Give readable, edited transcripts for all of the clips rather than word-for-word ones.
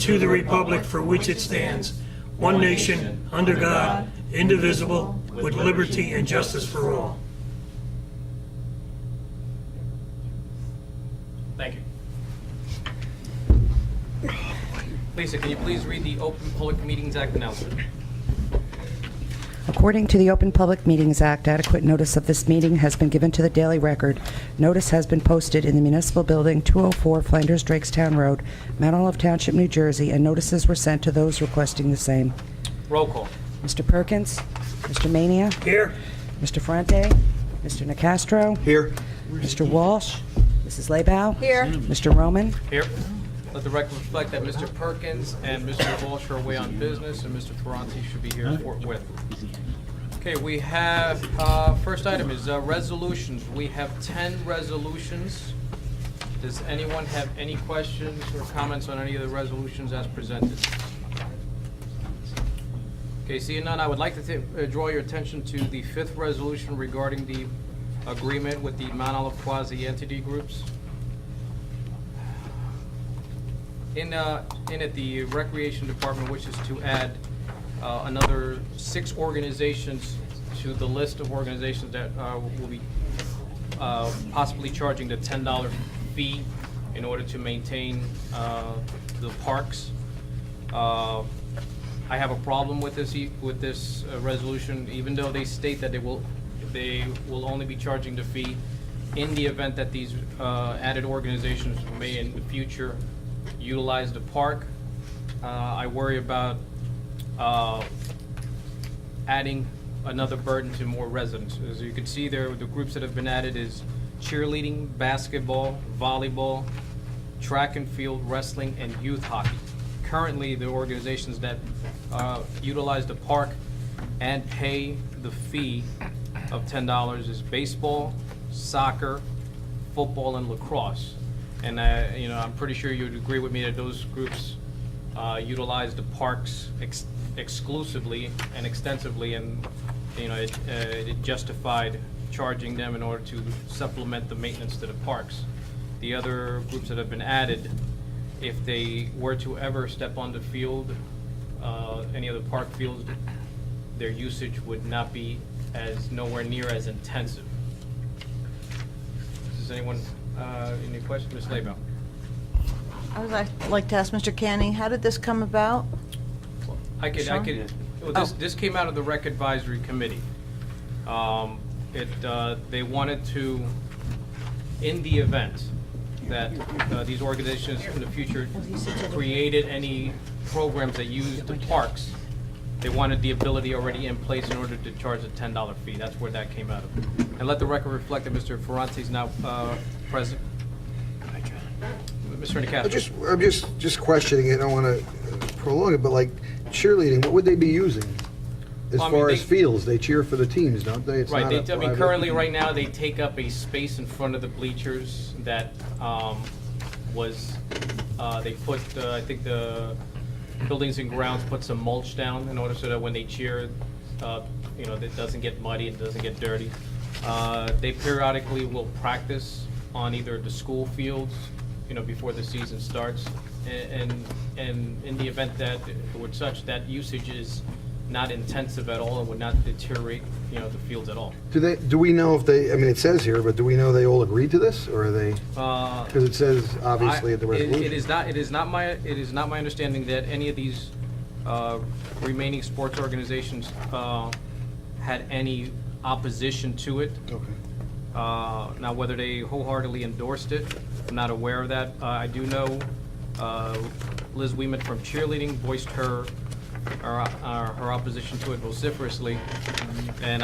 to the republic for which it stands, one nation, under God, indivisible, with liberty and justice for all. Thank you. Lisa, can you please read the Open Public Meetings Act announcement? According to the Open Public Meetings Act, adequate notice of this meeting has been given to the Daily Record. Notice has been posted in the Municipal Building, 204 Flanders Drakestown Road, Mount Olive Township, New Jersey, and notices were sent to those requesting the same. Roll call. Mr. Perkins, Mr. Mania, Here. Mr. Ferrante, Mr. Nicastro, Here. Mr. Walsh, Mrs. Labow, Here. Mr. Roman. Here. Let the record reflect that Mr. Perkins and Mr. Walsh are away on business, and Mr. Ferranti should be here forthwith. Okay, we have, first item is resolutions. We have 10 resolutions. Does anyone have any questions or comments on any of the resolutions as presented? Okay, seeing none, I would like to draw your attention to the 5th resolution regarding the agreement with the Mount Olive quasi-entity groups. In it, the Recreation Department wishes to add another 6 organizations to the list of organizations that will be possibly charging the $10 fee in order to maintain the parks. I have a problem with this resolution, even though they state that they will only be charging the fee in the event that these added organizations may in the future utilize the park. I worry about adding another burden to more residents. As you can see there, the groups that have been added is cheerleading, basketball, volleyball, track and field, wrestling, and youth hockey. Currently, the organizations that utilize the park and pay the fee of $10 is baseball, soccer, football, and lacrosse. And I'm pretty sure you'd agree with me that those groups utilize the parks exclusively and extensively, and it justified charging them in order to supplement the maintenance to the parks. The other groups that have been added, if they were to ever step on the field, any of the park fields, their usage would not be nowhere near as intensive. Does anyone any questions? Ms. Labow? I would like to ask Mr. Canning, how did this come about? Well, this came out of the Rec Advisory Committee. They wanted to, in the event that these organizations in the future created any programs that used the parks, they wanted the ability already in place in order to charge a $10 fee. That's where that came out of. And let the record reflect that Mr. Ferranti is now present. Mr. Nicastro. I'm just questioning it. I don't want to prolong it, but like cheerleading, what would they be using as far as fields? They cheer for the teams, don't they? It's right. not Currently, right now, they take up a space in front of the bleachers that they put. I think the Buildings and Grounds put some mulch down in order so that when they cheer, it doesn't get muddy, it doesn't get dirty. They periodically will practice on either the school fields, before the season starts, and in the event that with such that usage is not intensive at all and would not deteriorate, the fields at all. Do we know if they? I mean, it says here, but do we know they all agreed to this, or are they? Because it says obviously at the resolution. It is not my understanding that any of these remaining sports organizations had any opposition to it. Okay. Now, whether they wholeheartedly endorsed it, I'm not aware of that. I do know Liz Weeman from cheerleading voiced her opposition to it vociferously, and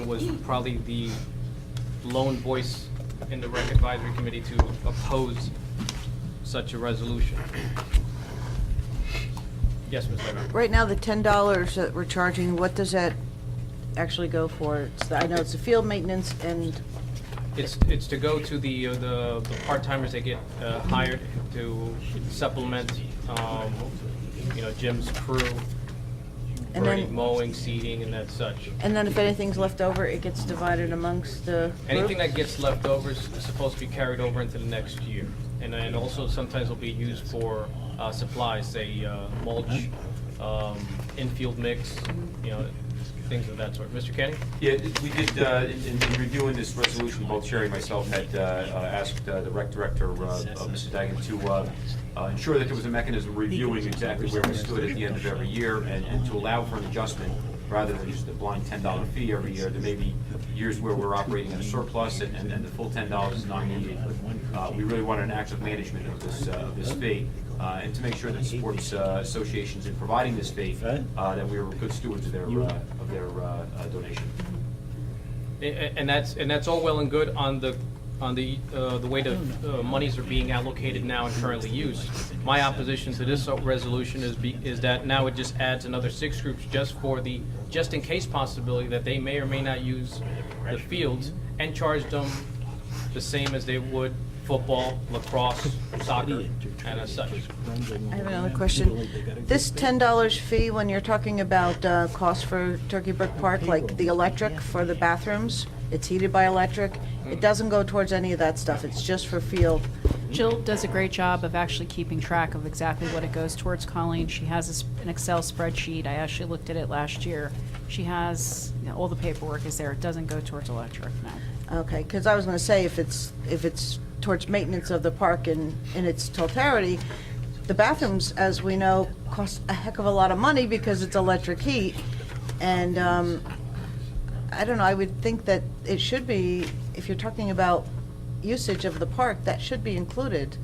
was probably the lone voice in the Rec Advisory Committee to oppose such a resolution. Yes, Ms. Labow. Right now, the $10 that we're charging, what does that actually go for? I know it's the field maintenance and... It's to go to the part-timers that get hired to supplement, Jim's crew, And for then- any mowing, seeding, and that such. And then if anything's left over, it gets divided amongst the Anything group? that gets left over is supposed to be carried over into the next year. And then also sometimes will be used for supplies, say mulch, infield mix, you know, things of that sort. Mr. Kenny? Yeah, we did, in reviewing this resolution, both Sherry and myself had asked the rec director, Mrs. Dagan, to ensure that there was a mechanism reviewing exactly where we stood at the end of every year and to allow for an adjustment rather than just a blind $10 fee every year. There may be years where we're operating at a surplus and the full $10 is not needed. But we really wanted an active management of this fee and to make sure that sports associations in providing this fee, that we were good stewards of their donation. And that's all well and good on the way the monies are being allocated now and currently used. My opposition to this resolution is that now it just adds another 6 groups just in case possibility that they may or may not use the fields and charge them the same as they would football, lacrosse, soccer, and as such. I have another question. This $10 fee, when you're talking about cost for Turkey Brook Park, like the electric for the bathrooms, it's heated by electric, it doesn't go towards any of that stuff, it's just for field. Jill does a great job of actually keeping track of exactly what it goes towards, Colleen. She has an Excel spreadsheet. I actually looked at it last year. She has, you know, all the paperwork is there. It doesn't go towards electric, no. Okay, because I was going to say, if it's towards maintenance of the park in its totality, the bathrooms, as we know, cost a heck of a lot of money because it's electric heat. And I don't know, I would think that it should be, if you're talking about usage of the park, that should be included.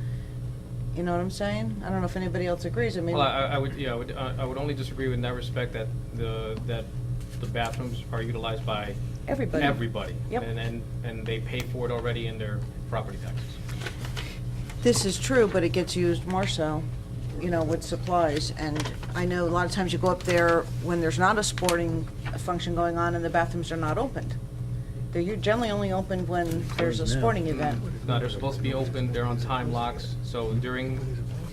You know what I'm saying? I don't know if anybody else agrees. I mean, Well, I would only disagree in that respect that the bathrooms are utilized by everybody. Yep. And they pay for it already in their property taxes. this is true, but it gets used more so, you know, with supplies. And I know a lot of times you go up there when there's not a sporting function going on and the bathrooms are not opened. They're generally only opened when there's a sporting event. No, they're supposed to be open, they're on time locks, so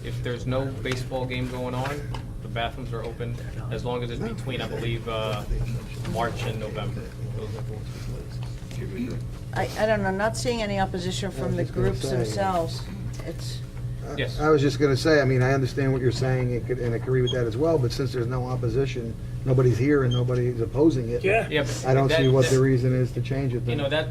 if there's no baseball game going on, the bathrooms are open as long as it's between, I believe, March and November. I don't know, not seeing any opposition from the groups themselves. It's, Yes. I was just gonna say, I mean, I understand what you're saying, and I agree with that as well, but since there's no opposition, nobody's here and nobody's opposing it. Yeah. Yeah, but I don't see what the that- reason is to change it then. You know,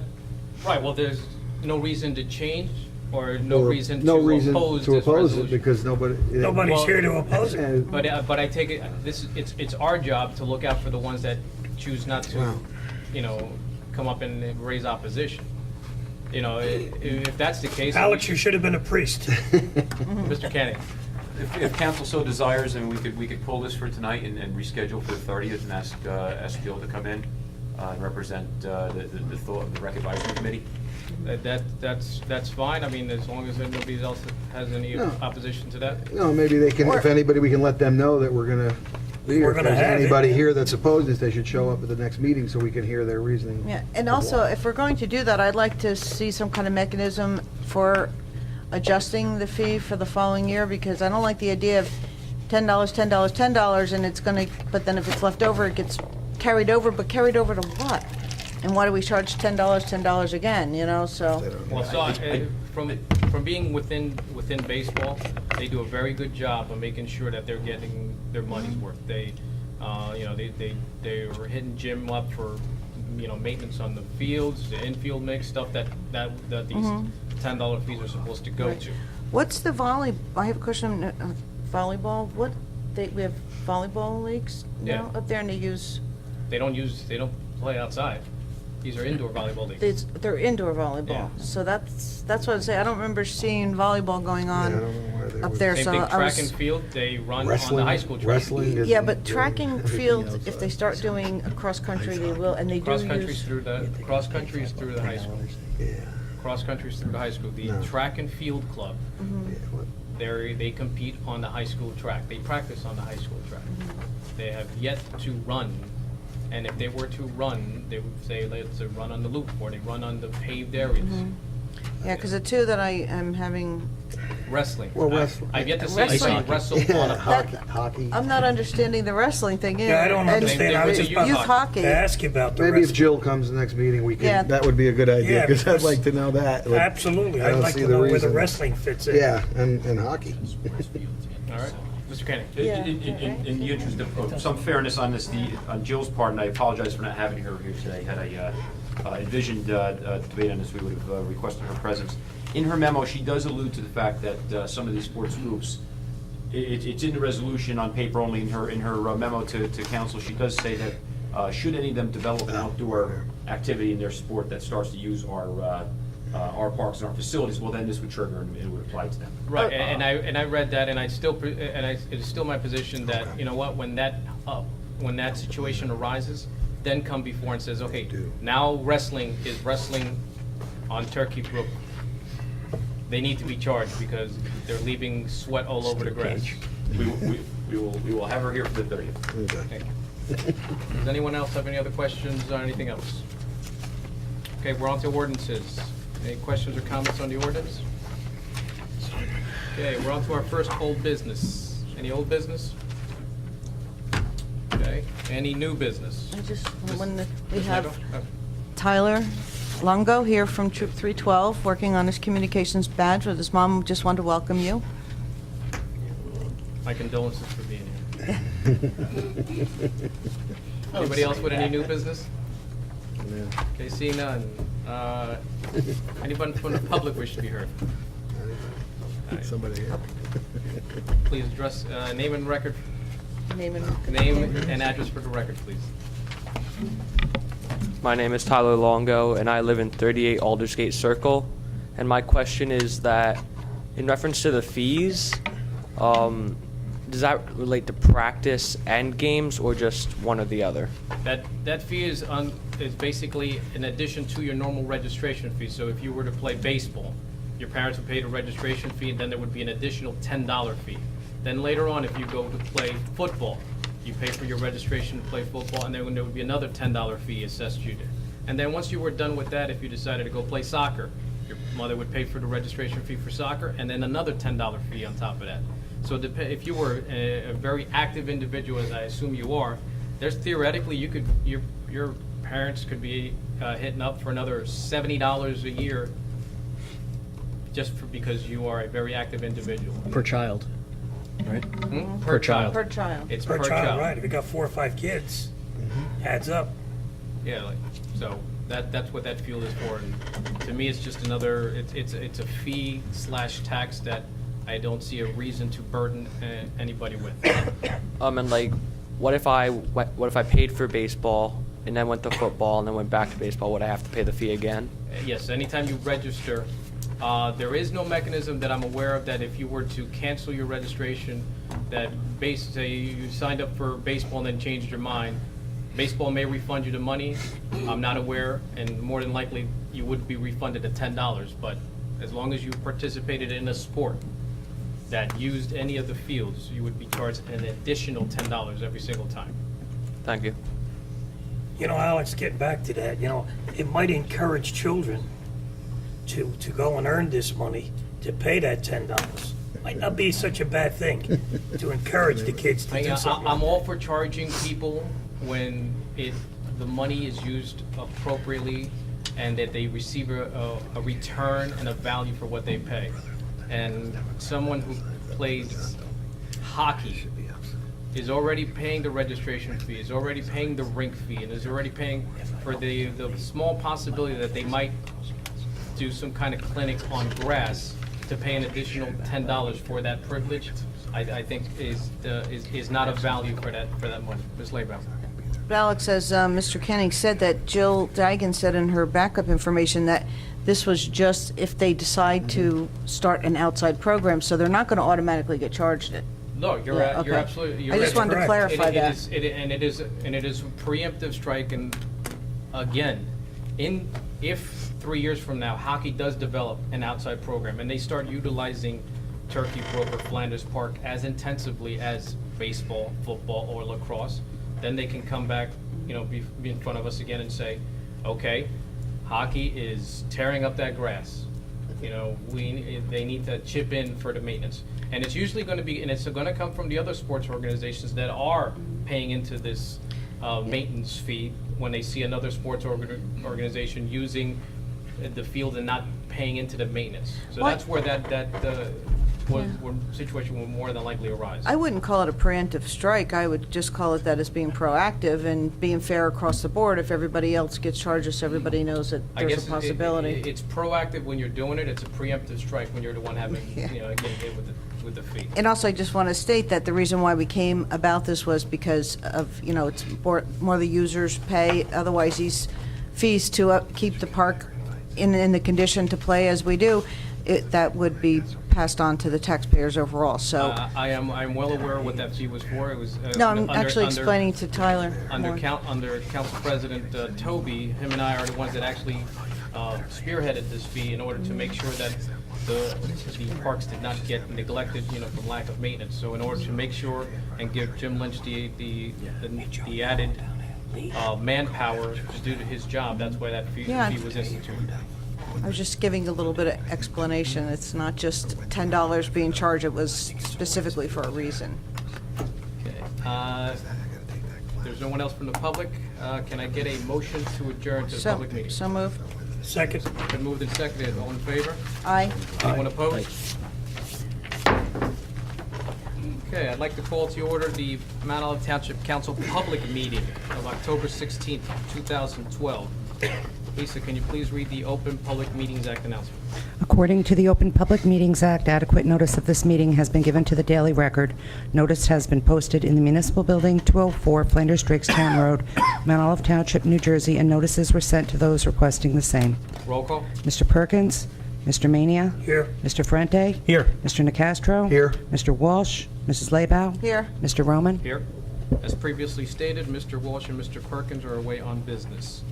right, well, there's no reason to change or no Or reason no to reason oppose to this oppose it, resolution. because nobody. Nobody's Well- here to oppose it. But I take it, it's our job to look out for the ones that choose not to, Wow. you know, come up and raise opposition. You know, if that's the case. Alex, you should have been a priest. Mr. Kenny. If council so desires, then we could pull this for tonight and reschedule for the 30th and ask Jill to come in and represent the thought of the rec advisory committee. That's fine. I mean, as long as nobody else has any No. opposition to that. No, maybe they can, if anybody, we can let them know that we're gonna be here. We're If gonna there's have it. anybody here that's opposed this, they should show up at the next meeting so we can hear their reasoning. yeah, and also, if we're going to do that, I'd like to see some kind of mechanism for adjusting the fee for the following year, because I don't like the idea of $10, $10, $10, and it's gonna, but then if it's left over, it gets carried over, but carried over to what? And why do we charge $10, $10 again, you know, so. Well, so from being within baseball, they do a very good job of making sure that they're getting their money's worth. They, you know, they were hitting Jim up for, you know, maintenance on the fields, the infield mix, stuff that these $10 fees are supposed to go to. What's the I have a question, volleyball, we have volleyball leagues now Yeah. up there, and they They don't play outside. These are indoor volleyball leagues. they're indoor volleyball. Yeah. So that's what I'd say, I don't remember seeing volleyball going Yeah, I on don't know why they up would- there, Same so thing, I track and was. field, they run on the Wrestling, high school track. wrestling is. Yeah, but track and everything field, outside. if they start doing a cross-country, they will, and they do Cross-country's use. through the high school. Yeah. Cross-country's through the high school. The No. track and field club, Yeah, what- they compete on the high school track. They practice on the high school track. They have yet to run, and if they were to run, they would say, let's run on the loop, or they run on the paved areas. Yeah, because the two that I am having, Wrestling. Well, wrestling. I've yet to see Wrestling. anybody wrestle on Yeah, a hockey, hockey. I'm not understanding the wrestling thing either. Yeah, I don't And understand. I was just Youth Youth about hockey. to ask you about the Maybe if rest. Jill comes to the next meeting, we Yeah. can, that would be a good idea, Yeah, because I'd because- like to know that. Absolutely. I I'd don't like see to the know where the reason. wrestling fits in. Yeah, and hockey. All right, Mr. Kenny. In the interest of some fairness on this, on Jill's part, and I apologize for not having her here today. Had I envisioned debate on this, we would have requested her presence. In her memo, she does allude to the fact that some of these sports groups, it's in the resolution on paper only. In her memo to council, she does say that should any of them develop an outdoor activity in their sport that starts to use our parks and our facilities, well, then this would trigger and it would apply to them. Right, and I read that, and it is still my position that, you know what, when that situation arises, then come before and says, okay, now wrestling is wrestling on Turkey Brook. They need to be charged because they're leaving sweat all over the grass. We will have her here for the 30th. Thank you. Does anyone else have any other questions or anything else? Okay, we're on to ordinances. Any questions or comments on the ordinance? Okay, we're on to our first old business. Any old business? Okay, any new business? I just, when we Ms. have Nago? Oh. Tyler Longo here from Troop 312, working on his communications badge with his mom. Just wanted to welcome you. My condolences for being here. Anybody else with any new business? Okay, seeing none. Anyone from the public wish to be heard? Somebody here. Please address, name and record, Name and name and address for the record, please. My name is Tyler Longo, and I live in 38 Aldersgate Circle. And my question is that, in reference to the fees, does that relate to practice and games, or just one or the other? That fee is basically in addition to your normal registration fee. So if you were to play baseball, your parents would pay the registration fee, and then there would be an additional $10 fee. Then later on, if you go to play football, you pay for your registration to play football, and then there would be another $10 fee assessed you to. And then once you were done with that, if you decided to go play soccer, your mother would pay for the registration fee for soccer, and then another $10 fee on top of that. So if you were a very active individual, as I assume you are, there's theoretically your parents could be hitting up for another $70 a year just because you are a very active individual. Per child, right? Per child. per child. It's Per child, right, if you got 4 or 5 kids, adds up. Yeah, so that's what that fuel is for, and to me, it's just another, it's a fee / tax that I don't see a reason to burden anybody with. And like, what if I paid for baseball and then went to football and then went back to baseball? Would I have to pay the fee again? Yes, anytime you register, there is no mechanism that I'm aware of that if you were to cancel your registration, that say you signed up for baseball and then changed your mind, baseball may refund you the money. I'm not aware, and more than likely you would be refunded the $10, but as long as you participated in a sport that used any of the fields, you would be charged an additional $10 every single time. Thank you. You know, Alex, getting back to that, you know, it might encourage children to go and earn this money, to pay that $10. Might not be such a bad thing to encourage the kids to do something. I'm all for charging people when the money is used appropriately and that they receive a return and a value for what they pay. And someone who plays hockey is already paying the registration fee, is already paying the rink fee, and is already paying for the small possibility that they might do some kind of clinic on grass to pay an additional $10 for that privilege. I think is not of value for that money. Ms. Laybaum. Alex, as Mr. Kenning said, that Jill Dagan said in her backup information that this was just if they decide to start an outside program, so they're not going to automatically get charged it. No, you're Yeah, okay. absolutely. You're I just right. wanted to clarify that. It is a preemptive strike, and again, if 3 years from now hockey does develop an outside program and they start utilizing Turkey Brook or Flanders Park as intensively as baseball, football, or lacrosse, then they can come back, be in front of us again and say, okay, hockey is tearing up that grass. They need to chip in for the maintenance. And it's usually going to be, and it's going to come from the other sports organizations that are paying into this maintenance fee when they see another sports organization using the field and not paying into the maintenance. So What? that's where where situation will more than likely arise. I wouldn't call it a preemptive strike. I would just call it that as being proactive and being fair across the board. If everybody else gets charges, everybody knows that I there's guess a possibility. it's proactive when you're doing it. It's a preemptive strike when you're the one having, Yeah. getting hit with the fee. And also, I just want to state that the reason why we came about this was because of, it's more the users pay. Otherwise, these fees to keep the park in the condition to play as we do, that would be passed on to the taxpayers overall, so. I'm well aware what that fee was for. It was. No, I'm actually explaining to Tyler more. Under Council President Toby, him and I are the ones that actually spearheaded this fee in order to make sure that the parks did not get neglected, from lack of maintenance. So in order to make sure and give Jim Lynch the added manpower to do his job, that's why that fee was instituted. I was just giving a little bit of explanation. It's not just $10 being charged, it was specifically for a reason. Okay. There's no one else from the public. Can I get a motion to adjourn to the public meeting? So moved. Second. Been moved and seconded. All in favor? Aye. Anyone opposed? Okay, I'd like to call to order the Mount Olive Township Council public meeting of October 16th, 2012. Lisa, can you please read the Open Public Meetings Act announcement? According to the Open Public Meetings Act, adequate notice of this meeting has been given to the Daily Record. Notice has been posted in the Municipal Building, 204 Flanders Drakes Town Road, Mount Olive Township, New Jersey, and notices were sent to those requesting the same. Roll call. Mr. Perkins? Mr. Mania? Here. Mr. Frente? Here. Mr. Nacastro? Here. Mr. Walsh? Mrs. Laybow? Here. Mr. Roman? Here. As previously stated, Mr. Walsh and Mr. Perkins are away on business.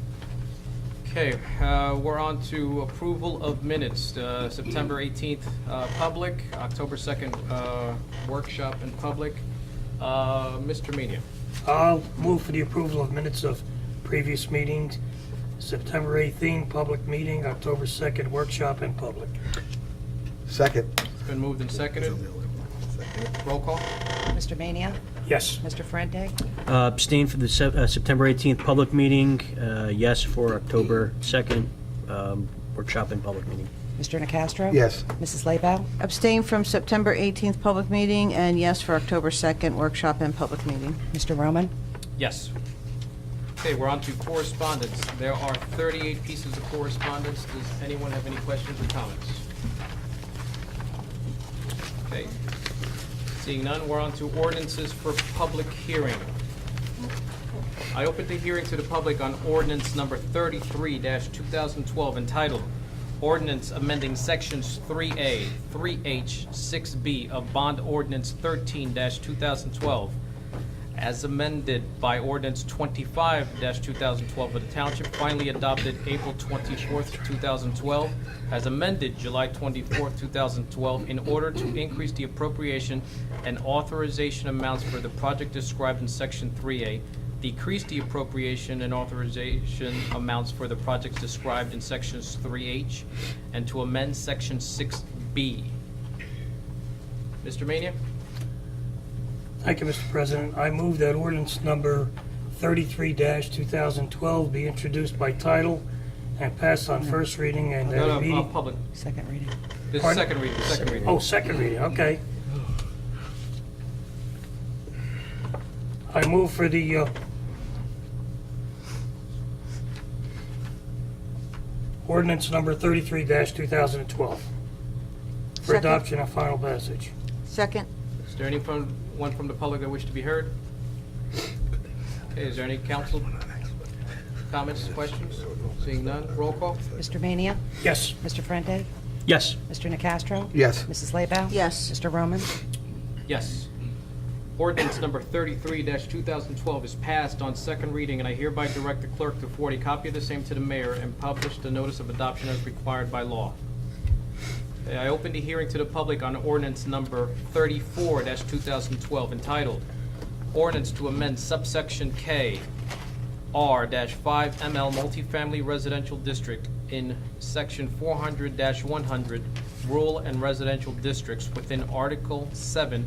Okay, we're on to approval of minutes. September 18th, public, October 2nd, workshop in public. Mr. Mania. I'll move for the approval of minutes of previous meetings. September 18th, public meeting, October 2nd, workshop in public. Second. It's been moved and seconded. Roll call. Mr. Mania? Yes. Mr. Frente? Abstain for the September 18th public meeting. Yes for October 2nd workshop and public meeting. Mr. Nacastro? Yes. Mrs. Laybow? Abstain from September 18th public meeting, and yes for October 2nd workshop and public meeting. Mr. Roman? Yes. Okay, we're on to correspondence. There are 38 pieces of correspondence. Does anyone have any questions or comments? Okay. Seeing none, we're on to ordinances for public hearing. I opened the hearing to the public on ordinance number 33-2012 entitled Ordinance Amending Sections 3A, 3H, 6B of Bond Ordinance 13-2012 as amended by Ordinance 25-2012 of the Township, finally adopted April 24th, 2012, as amended July 24th, 2012, in order to increase the appropriation and authorization amounts for the project described in Section 3A, decrease the appropriation and authorization amounts for the projects described in Sections 3H, and to amend Section 6B. Mr. Mania? Thank you, Mr. President. I move that ordinance number 33-2012 be introduced by title and passed on first reading and that a meeting... Public. Second reading. This is Pardon? second reading, second reading. Oh, second reading, okay. I move for the ordinance number 33-2012 for Second. adoption and final passage. Second. Is there anyone from the public that wish to be heard? Okay, is there any council comments, questions? Seeing none, roll call. Mr. Mania? Yes. Mr. Frente? Yes. Mr. Nacastro? Yes. Mrs. Laybow? Yes. Mr. Roman? Yes. Ordinance number 33-2012 is passed on second reading, and I hereby direct the clerk to forward a copy of the same to the mayor and publish the notice of adoption as required by law. I open the hearing to the public on ordinance number 34-2012 entitled Ordinance to amend subsection K R-5 ML Multifamily Residential District in section 400-100 Rural and Residential Districts within Article 7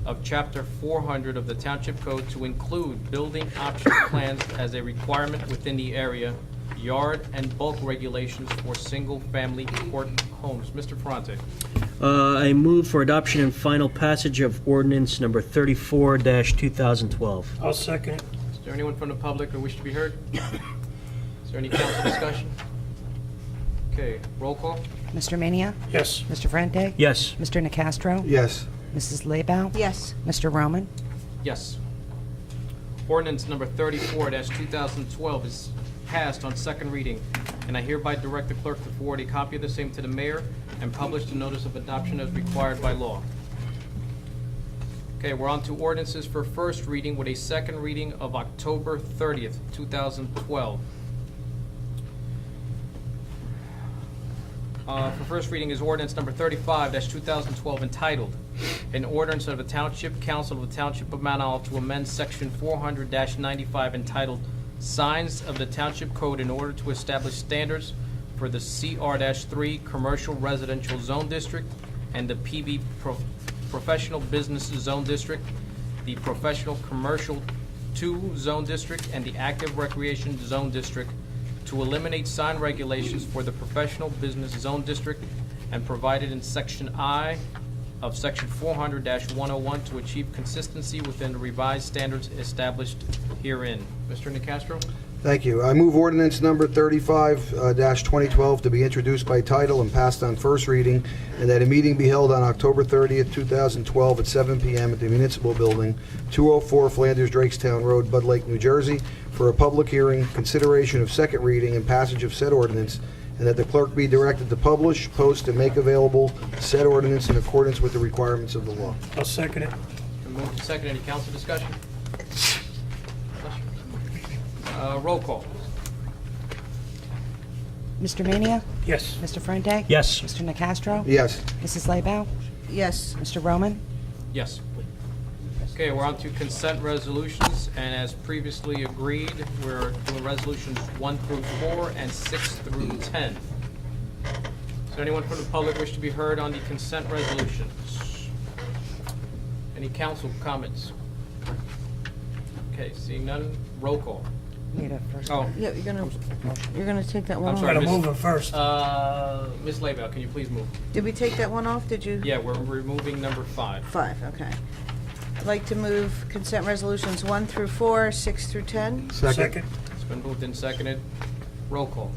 of Chapter 400 of the Township Code to include building option plans as a requirement within the area, yard and bulk regulations for single-family court homes. Mr. Ferrante. I move for adoption and final passage of ordinance number 34-2012. I'll second it. Is there anyone from the public who wish to be heard? Is there any council discussion? Okay, roll call? Mr. Mania? Yes. Mr. Frente? Yes. Mr. Nacastro? Yes. Mrs. Laybow? Yes. Mr. Roman? Yes. Ordinance number 34-2012 is passed on second reading, and I hereby direct the clerk to forward a copy of the same to the mayor and publish the notice of adoption as required by law. Okay, we're on to ordinances for first reading with a second reading of October 30th, 2012. For first reading is ordinance number 35-2012 entitled, "An Ordinance of the Township Council of the Township of Mount Olive to amend Section 400-95 entitled Signs of the Township Code in order to establish standards for the CR-3 Commercial Residential Zone District and the PB Professional Business Zone District, the Professional Commercial 2 Zone District, and the Active Recreation Zone District, to eliminate sign regulations for the Professional Business Zone District and provided in Section I of Section 400-101 to achieve consistency within the revised standards established herein." Mr. Nacastro? Thank you. I move ordinance number 35-2012 to be introduced by title and passed on first reading, and that a meeting be held on October 30th, 2012 at 7 p.m. at the Municipal Building, 204 Flanders Drakestown Road, Bud Lake, New Jersey, for a public hearing, consideration of second reading, and passage of said ordinance, and that the clerk be directed to publish, post, and make available said ordinance in accordance with the requirements of the law. I'll second it. Been moved and seconded. Any council discussion? Roll call. Mr. Mania? Yes. Mr. Frente? Yes. Mr. Nacastro? Yes. Mrs. Laybow? Yes. Mr. Roman? Yes. Okay, we're on to consent resolutions, and as previously agreed, we're doing resolutions 1 through 4 and 6 through 10. Does anyone from the public wish to be heard on the consent resolutions? Any council comments? Okay, seeing none, roll call. Need a first. Oh, Yeah, you're gonna take that one I'm off? sorry. Gotta move it first. Ms. Laybow, can you please move? Did we take that one off? Did you? Yeah, we're removing number 5. 5, okay. I'd like to move consent resolutions 1 through 4, 6 through 10. Second. It's been moved and seconded. Roll call.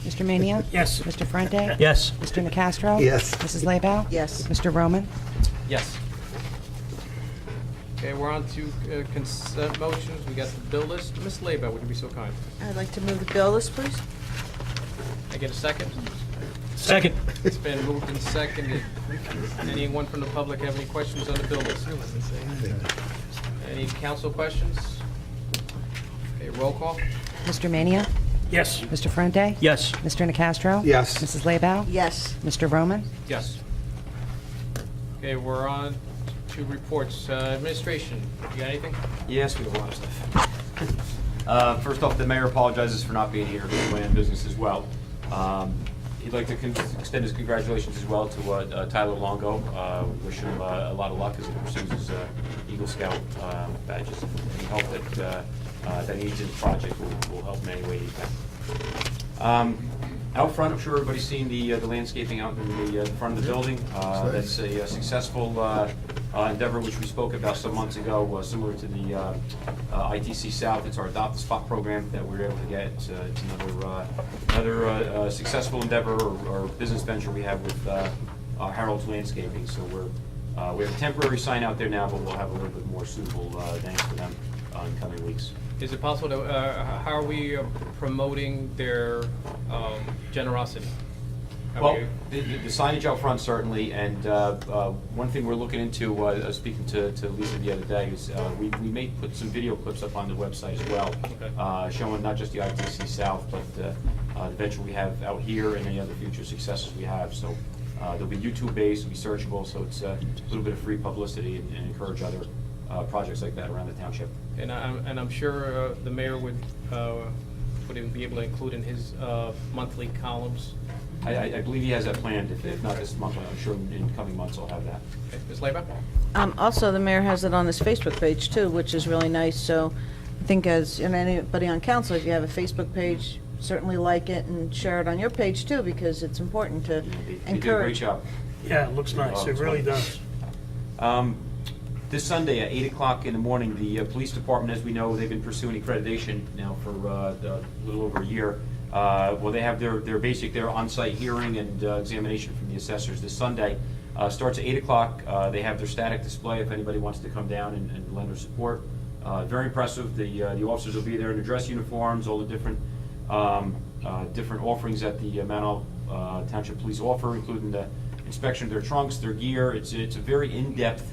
Mr. Mania? Yes. Mr. Frente? Yes. Mr. Nacastro? Yes. Mrs. Laybow? Yes. Mr. Roman? Yes. Okay, we're on to consent motions. We got the bill list. Ms. Laybow, would you be so kind? I'd like to move the bill list, please. I get a second? Second. It's been moved and seconded. Anyone from the public have any questions on the bill list? Any council questions? Okay, roll call. Mr. Mania? Yes. Mr. Frente? Yes. Mr. Nacastro? Yes. Mrs. Laybow? Yes. Mr. Roman? Yes. Okay, we're on to reports. Administration, you got anything? Yes, we have a lot of stuff. First off, the mayor apologizes for not being here to plan business as well. He'd like to extend his congratulations as well to Tyler Longo. Wish him a lot of luck as he pursues his Eagle Scout badges. And hope that he's in the project will help in any way he can. Out front, I'm sure everybody's seen the landscaping out in the front of the building. That's a successful endeavor which we spoke about some months ago, similar to the ITC South. It's our Adopt a Spot program that we were able to get. It's another successful endeavor or business venture we have with Harold's Landscaping. So we have a temporary sign out there now, but we'll have a little bit more suitable thanks for them in coming weeks. Is it possible to, how are we promoting their generosity? Are Well, we- the signage out front certainly, and one thing we're looking into, I was speaking to Lisa the other day, is we may put some video clips up on the website as well, Okay. showing not just the ITC South, but the venture we have out here and any other future successes we have. So they'll be YouTube-based, it'll be searchable, so it's a little bit of free publicity and encourage other projects like that around the township. And I'm sure the mayor would be able to include in his monthly columns. I believe he has that planned. If not this month, I'm sure in coming months I'll have that. Okay, Ms. Laybow? Also, the mayor has it on his Facebook page too, which is really nice. So I think as anybody on council, if you have a Facebook page, certainly like it and share it on your page too, because it's important to He did a great encourage. job. Yeah, it looks nice. It really does. This Sunday at 8 o'clock in the morning, the police department, as we know, they've been pursuing accreditation now for a little over a year. Well, they have their on-site hearing and examination from the assessors this Sunday. Starts at 8 o'clock. They have their static display if anybody wants to come down and lend their support. Very impressive. The officers will be there in their dress uniforms, all the different offerings that the Mount Olive Township Police offer, including the inspection of their trunks, their gear. It's a very in-depth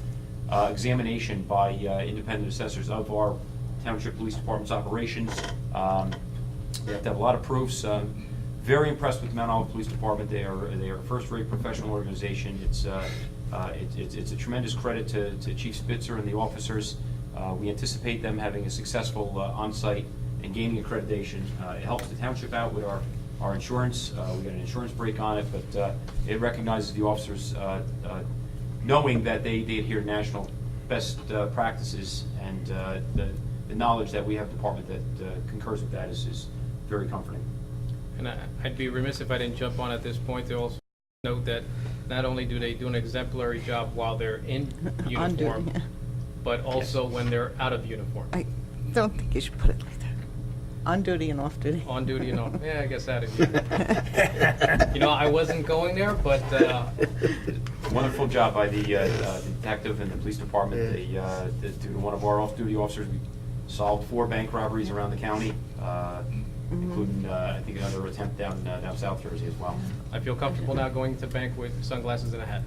examination by independent assessors of our Township Police Department's operations. They have to have a lot of proofs. Very impressed with the Mount Olive Police Department. They are a first-rate professional organization. It's a tremendous credit to Chief Spitzer and the officers. We anticipate them having a successful on-site and gaining accreditation. It helps the township out with our insurance. We got an insurance break on it, but it recognizes the officers knowing that they adhere to national best practices, and the knowledge that we have a department that concurs with that is very comforting. And I'd be remiss if I didn't jump on at this point to also note that not only do they do an exemplary job while they're in On duty, uniform, yeah. but also when they're out of uniform. I don't think you should put it like that. On duty and off duty. On duty and off. Yeah, I guess out of uniform. You know, I wasn't going there, but Wonderful job by the detective and the police department. Due to one of our off-duty officers, we solved 4 bank robberies around the county, including, I think, another attempt down South Jersey as well. I feel comfortable now going to the bank with sunglasses and a hat.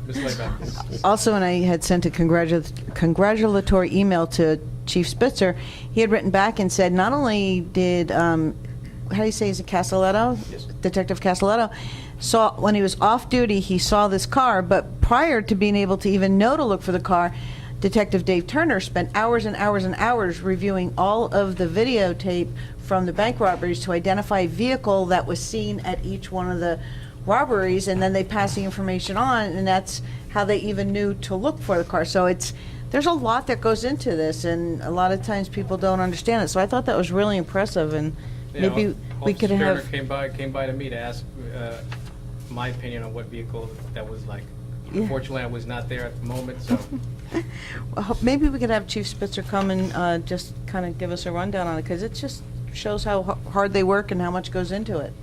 Ms. Layback. Also, when I had sent a congratulatory email to Chief Spitzer, he had written back and said not only did, how do you say, is it Castelletto? Yes. Detective Castelletto, saw, when he was off duty, he saw this car, but prior to being able to even know to look for the car, Detective Dave Turner spent hours and hours and hours reviewing all of the videotape from the bank robberies to identify a vehicle that was seen at each one of the robberies, and then they passed the information on, and that's how they even knew to look for the car. So there's a lot that goes into this, and a lot of times people don't understand it. So I thought that was really impressive, and maybe we could Officer have. Turner came by to me to ask my opinion on what vehicle that was like. Yeah. Unfortunately, I was not there at the moment, so. Well, maybe we could have Chief Spitzer come and just kind of give us a rundown on it, because it just shows how hard they work and how much goes into it.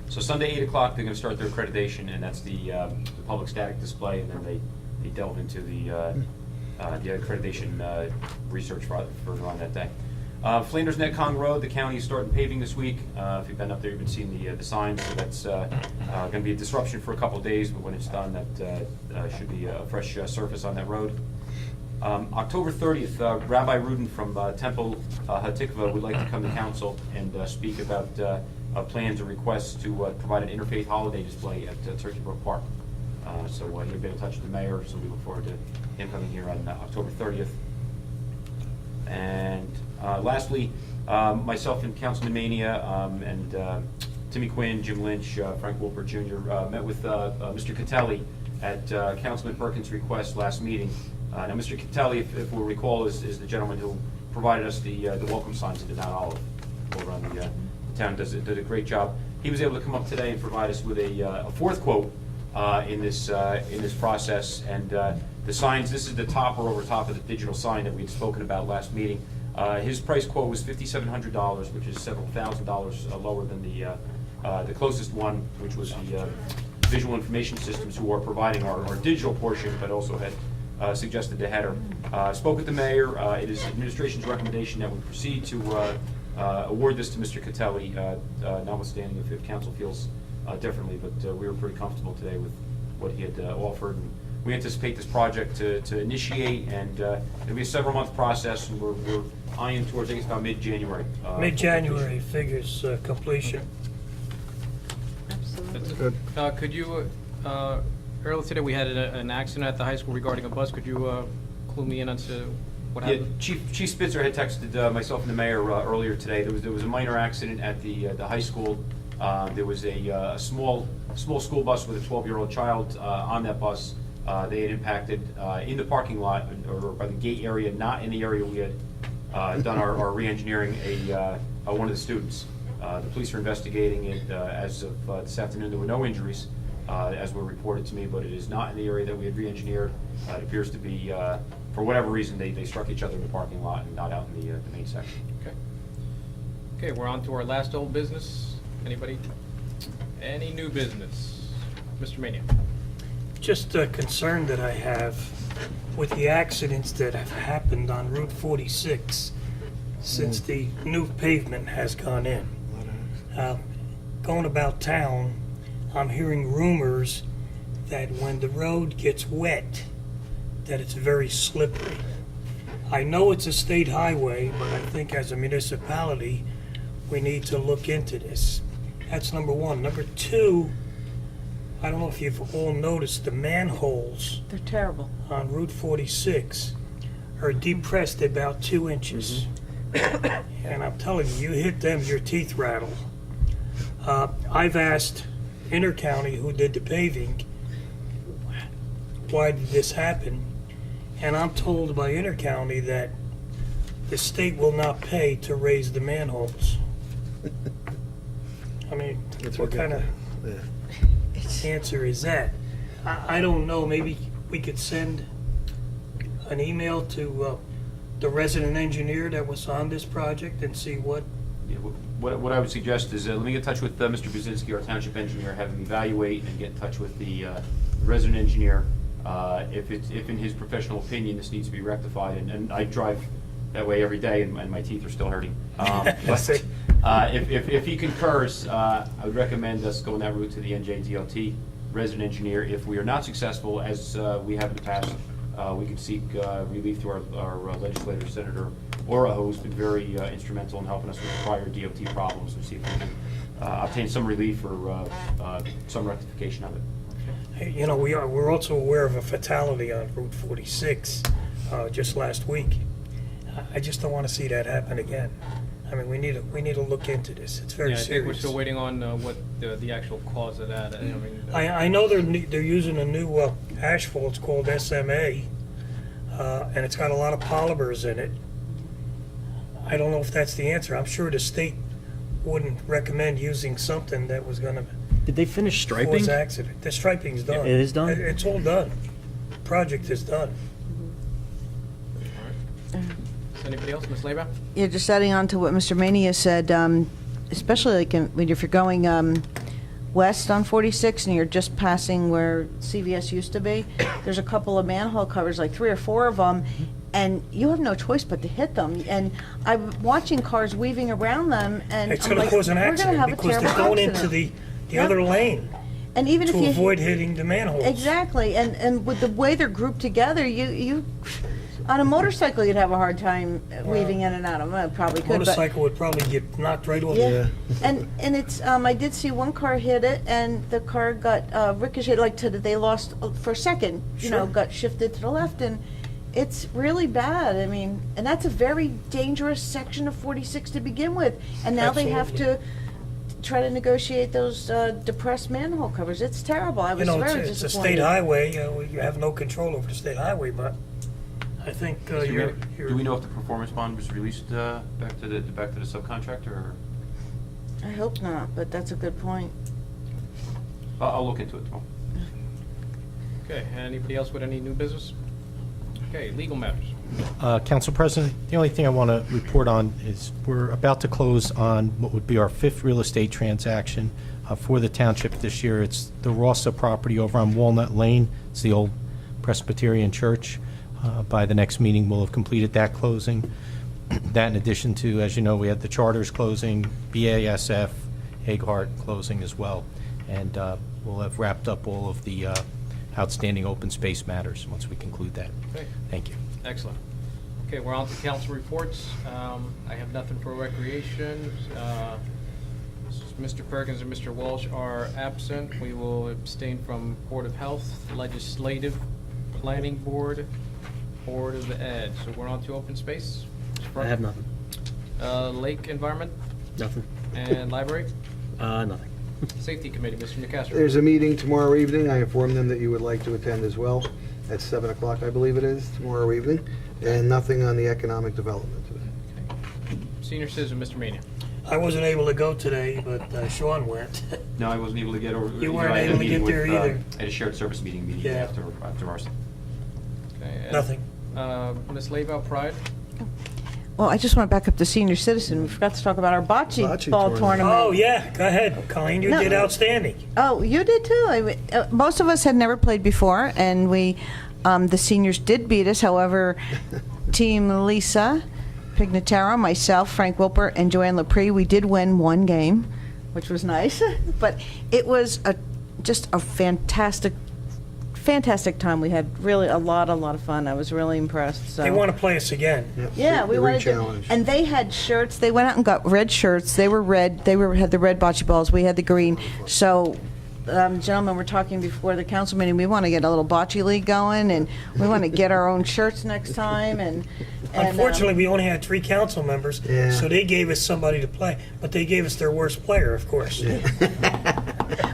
So Sunday, 8 o'clock, they're going to start their accreditation, and that's the public static display, and then they delve into the accreditation research further on that day. Flanders Neck Kong Road, the county is starting paving this week. If you've been up there, you've been seeing the signs, so that's going to be a disruption for a couple of days, but when it's done, that should be a fresh surface on that road. October 30th, Rabbi Rudin from Temple Hatikva would like to come to council and speak about plans and requests to provide an interfaith holiday display at Turkey Brook Park. So he'll be in touch with the mayor, so we look forward to him coming here on October 30th. And lastly, myself and Councilman Mania and Timmy Quinn, Jim Lynch, Frank Wolpert Jr. Met with Mr. Catelli at Councilman Perkins' request last meeting. Now, Mr. Catelli, if we'll recall, is the gentleman who provided us the welcome signs into Mount Olive over on the town. Did a great job. He was able to come up today and provide us with a 4th quote in this process. And the signs, this is the top or over top of the digital sign that we had spoken about last meeting. His price quote was $5,700, which is several $1,000s lower than the closest one, which was the Visual Information Systems, who are providing our digital portion, but also had suggested the header. Spoke with the mayor. It is administration's recommendation that we proceed to award this to Mr. Catelli, notwithstanding if council feels differently, but we were pretty comfortable today with what he had offered. And we anticipate this project to initiate, and it'll be a several-month process, and we're eyeing towards, I think it's about mid-January. Mid-January figures completion. Absolutely. Could you, earlier today we had an accident at the high school regarding a bus. Could you clue me in on what Yeah, happened? Chief Spitzer had texted myself and the mayor earlier today. There was a minor accident at the high school. There was a small school bus with a 12-year-old child on that bus. They had impacted in the parking lot or by the gate area, not in the area we had done our re-engineering one of the students. The police are investigating it as of this afternoon. There were no injuries. as were reported to me, but it is not in the area that we had re-engineered. It appears to be, for whatever reason, they struck each other in the parking lot and not out in the main section. Okay. Okay, we're on to our last old business. Anybody? Any new business? Mr. Mania? Just a concern that I have with the accidents that have happened on Route 46 since the new pavement has gone in. Going about town, I'm hearing rumors that when the road gets wet, that it's very slippery. I know it's a state highway, but I think as a municipality, we need to look into this. That's number one. Number two, I don't know if you've all noticed, the manholes They're terrible. on Route 46 are depressed about 2 inches. And I'm telling you, you hit them, your teeth rattle. I've asked Intercounty, who did the paving, why did this happen? And I'm told by Intercounty that the state will not pay to raise the manholes. I mean, what kind of answer is that? I don't know, maybe we could send an email to the resident engineer that was on this project and see what. Yeah, what I would suggest is, let me get in touch with Mr. Buzinski, our township engineer, have him evaluate and get in touch with the resident engineer. If in his professional opinion this needs to be rectified, and I drive that way every day and my teeth are still hurting. But if he concurs, I would recommend us going that route to the NJDOT resident engineer. If we are not successful, as we have in the past, we could seek relief through our legislator, Senator Ora, who's been very instrumental in helping us with prior DOT problems, and see if we can obtain some relief or some rectification of it. You know, we're also aware of a fatality on Route 46 just last week. I just don't want to see that happen again. I mean, we need to look into this. It's very Yeah, I think we're serious. still waiting on what the actual cause of that. I mean, I know they're using a new asphalt. It's called SMA, and it's got a lot of polymers in it. I don't know if that's the answer. I'm sure the state wouldn't recommend using something that was going to Did they finish striping? cause accident. The striping's done. It is done? It's all done. Project is done. anybody else? Ms. Leba? Yeah, just adding on to what Mr. Mania said, especially like if you're going west on 46 and you're just passing where CVS used to be, there's a couple of manhole covers, like 3 or 4 of them, and you have no choice but to hit them. And I'm watching cars weaving around them, and It's I'm going to like, cause an we're going to accident have a because terrible they're going accident. into the Yep. other lane And even if to you avoid hitting the manholes. Exactly, and with the way they're grouped together, you on a motorcycle you'd have a hard time weaving in and out of them. Probably could, but Motorcycle would probably get knocked right off. yeah. And it's I did see one car hit it, and the car got ricocheted, like they lost for a second, Sure. got shifted to the left, and it's really bad. I mean, and that's a very dangerous section of 46 to begin with, and now they have to try to negotiate those depressed manhole covers. It's terrible. I was very It's a disappointed. state highway, you have no control over the state highway, but I think you're. Do we know if the performance bond was released back to the subcontractor? Or? I hope not, but that's a good point. I'll look into it tomorrow. Okay, anybody else with any new business? Okay, legal matters. Council President, the only thing I want to report on is we're about to close on what would be our 5th real estate transaction for the township this year. It's the Rossa property over on Walnut Lane. It's the old Presbyterian church. By the next meeting, we'll have completed that closing. That in addition to, as you know, we had the charters closing, BASF, Haghart closing as well. And we'll have wrapped up all of the outstanding open space matters once we conclude that. Okay. Thank you. Excellent. Okay, we're on to council reports. I have nothing for recreation. Mr. Perkins and Mr. Walsh are absent. We will abstain from Board of Health, Legislative, Planning Board, Board of Ed. So we're on to open space. I have nothing. Lake Environment Nothing. and Library. Nothing. Safety Committee, Mr. Nacastro. There's a meeting tomorrow evening. I informed them that you would like to attend as well. At 7 o'clock, I believe it is, tomorrow evening. And nothing on the economic development today. Senior Citizen, Mr. Mania. I wasn't able to go today, but Sean went. No, I wasn't able to get over. You weren't I had a able to meeting get there with, either. I had a shared service meeting Yeah. after ours. Okay, and, Nothing. Ms. Laybow, Pride? Well, I just want to back up to senior citizen. We forgot to talk about our bocce Bocce ball tournament. tournament. Oh, yeah, go ahead, Colleen, you No. did outstanding. Oh, you did too. Most of us had never played before, and the seniors did beat us. However, Team Lisa Pignataro, myself, Frank Wilper, and Joanne Lepre, we did win one game, which was nice. But it was just a fantastic time. We had really a lot of fun. I was really impressed. So. They want to play us again. Yeah, we wanted to. Re-challenge. And they had shirts. They went out and got red shirts. They were red. They had the red bocce balls. We had the green. So, gentlemen, we're talking before the council meeting. We want to get a little bocce league going, and we want to get our own shirts next time. And Unfortunately, we only had 3 council members, Yeah. so they gave us somebody to play, but they gave us their worst player, of course.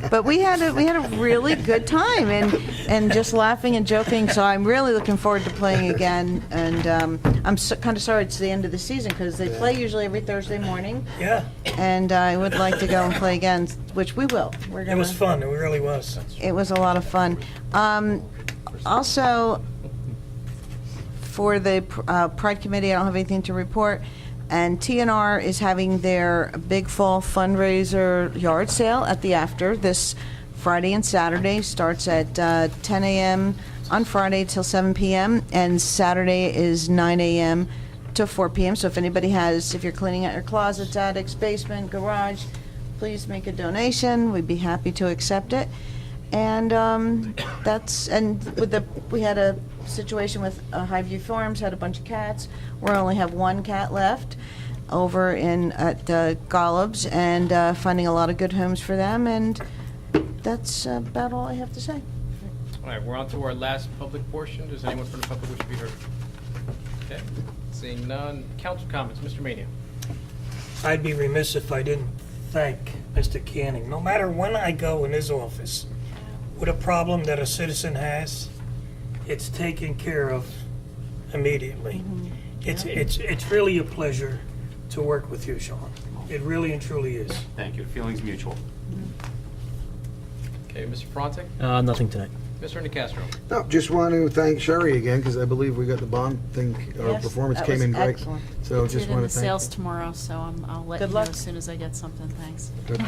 but we had a really good time and just laughing and joking. So I'm really looking forward to playing again. And I'm kind of sorry it's the end of the season because they play usually every Thursday morning. Yeah, And I would like to go and play again, which we will. We're it gonna. was fun, it really was. It was a lot of fun. Also, for the Pride Committee, I don't have anything to report. And TNR is having their Big Fall fundraiser yard sale at the After this Friday and Saturday. Starts at 10 a.m. on Friday till 7 p.m. and Saturday is 9 a.m. to 4 p.m. So if you're cleaning out your closets, attics, basement, garage, please make a donation. We'd be happy to accept it. And we had a situation with Highview Farms, had a bunch of cats. We only have one cat left over at Golub's, and finding a lot of good homes for them. And that's about all I have to say. All right, we're on to our last public portion. Does anyone from the public wish to be heard? Okay, seeing none. Council comments, Mr. Mania. I'd be remiss if I didn't thank Mr. Canning. No matter when I go in his office with a problem that a citizen has, it's taken care of immediately. It's really a pleasure to work with you, Sean. It really and truly is. Thank you. Feelings mutual. Okay, Mr. Fronte, Nothing tonight. Mr. Nicastro. No, just want to thank Sherry again, because I believe we got the bond thing, our Yes, performance that came was in great. excellent. So It's just in want the to thank sales tomorrow, so I'll let Good you know luck. as soon as I get something. Thanks. Good.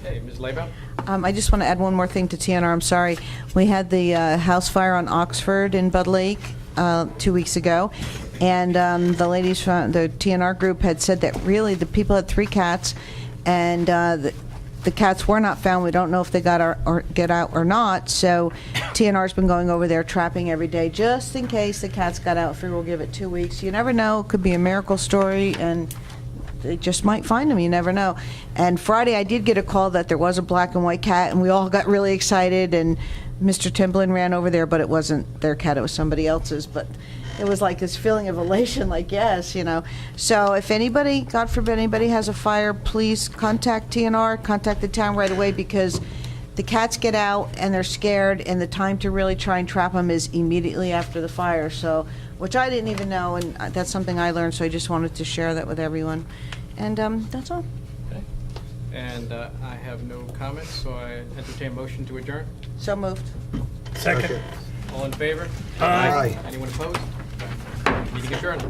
Okay, Ms. Laybow. I just want to add one more thing to TNR. I'm sorry. We had the house fire on Oxford in Bud Lake 2 weeks ago, and the ladies from the TNR group had said that really the people had 3 cats, and the cats were not found. We don't know if they got get out or not. So TNR's been going over there trapping every day just in case the cats got out. Figure we'll give it 2 weeks. You never know. It could be a miracle story, and they just might find them. You never know. And Friday, I did get a call that there was a black and white cat, and we all got really excited. And Mr. Timblin ran over there, but it wasn't their cat; it was somebody else's. But it was like this feeling of elation, like yes, So if anybody, God forbid, anybody has a fire, please contact TNR, contact the town right away, because the cats get out and they're scared, and the time to really try and trap them is immediately after the fire. So, which I didn't even know, and that's something I learned. So I just wanted to share that with everyone. And that's all. Okay. And I have no comments, so I entertain a motion to adjourn. So moved. Second. All in favor? Aye. Anyone opposed? Meeting adjourned.